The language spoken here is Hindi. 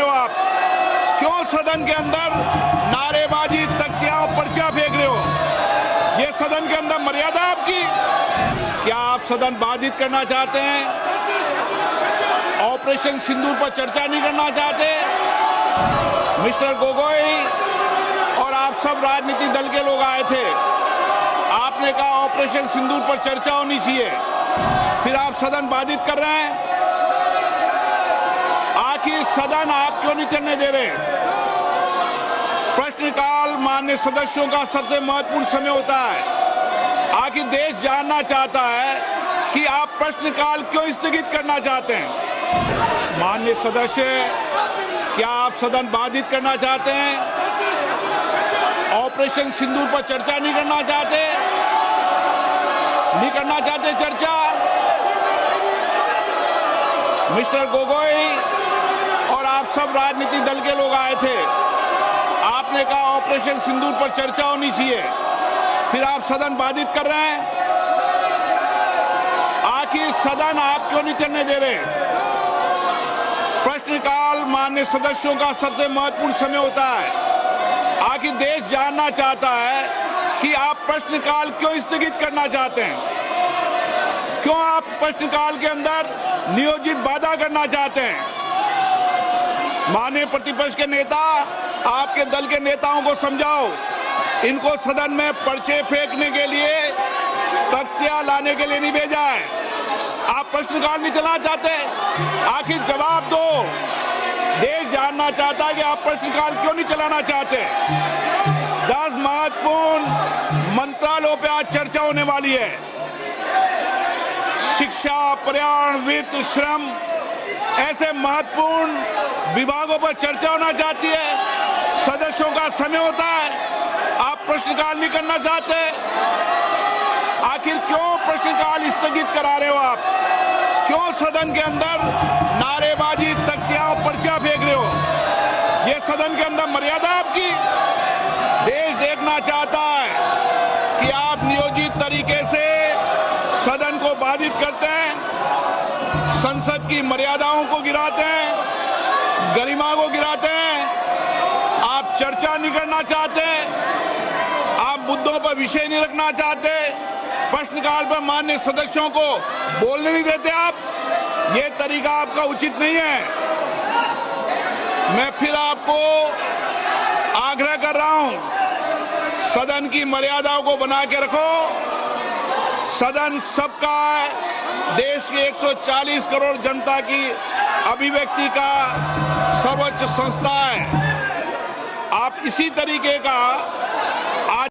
हो आप? क्यों सदन के अंदर नारेबाजी, तख्तियां और पर्चा फेंक रहे हो? ये सदन के अंदर मर्यादा आपकी? क्या आप सदन बाधित करना चाहते हैं? ऑपरेशन सिंदूर पर चर्चा नहीं करना चाहते? मिस्टर गोगोई और आप सब राजनीतिक दल के लोग आए थे, आपने कहा ऑपरेशन सिंदूर पर चर्चा होनी चाहिए, फिर आप सदन बाधित कर रहे हैं। आखिर सदन आप क्यों नहीं चलने दे रहे? प्रश्नकाल माननीय सदस्यों का सबसे महत्वपूर्ण समय होता है। आखिर देश जानना चाहता है कि आप प्रश्नकाल क्यों स्थगित करना चाहते हैं। माननीय सदस्य, क्या आप सदन बाधित करना चाहते हैं? ऑपरेशन सिंदूर पर चर्चा नहीं करना चाहते? नहीं करना चाहते चर्चा? मिस्टर गोगोई और आप सब राजनीतिक दल के लोग आए थे, आपने कहा ऑपरेशन सिंदूर पर चर्चा होनी चाहिए, फिर आप सदन बाधित कर रहे हैं। आखिर सदन आप क्यों नहीं चलने दे रहे? प्रश्नकाल माननीय सदस्यों का सबसे महत्वपूर्ण समय होता है। आखिर देश जानना चाहता है कि आप प्रश्नकाल क्यों स्थगित करना चाहते हैं। क्यों आप प्रश्नकाल के अंदर नियोजित बाधा करना चाहते हैं? माननीय प्रतिपक्ष के नेता, आपके दल के नेताओं को समझाओ, इनको सदन में पर्चे फेंकने के लिए, तख्तियां लाने के लिए नहीं भेजा है। आप प्रश्नकाल नहीं चलाना चाहते? आखिर जवाब दो। देश जानना चाहता है कि आप प्रश्नकाल क्यों नहीं चलाना चाहते। 10 महत्वपूर्ण मंत्रालयों पे आज चर्चा होने वाली है। शिक्षा, पर्यावरण, वित्त, श्रम, ऐसे महत्वपूर्ण विभागों पर चर्चा होना चाहती है। सदस्यों का समय होता है, आप प्रश्नकाल नहीं करना चाहते। आखिर क्यों प्रश्नकाल स्थगित करा रहे हो आप? क्यों सदन के अंदर नारेबाजी, तख्तियां और पर्चा फेंक रहे हो? ये सदन के अंदर मर्यादा आपकी? देश देखना चाहता है कि आप नियोजित तरीके से सदन को बाधित करते हैं, संसद की मर्यादाओं को गिराते हैं, गरिमा को गिराते हैं। आप चर्चा नहीं करना चाहते, आप मुद्दों पर विषय नहीं रखना चाहते, प्रश्नकाल पर माननीय सदस्यों को बोलने नहीं देते आप। ये तरीका आपका उचित नहीं है। मैं फिर आपको आग्रह कर रहा हूं, सदन की मर्यादाओं को बना के रखो। सदन सबका है, देश के 140 करोड़ जनता की अभिव्यक्ति का सर्वोच्च संस्था है। आप इसी तरीके का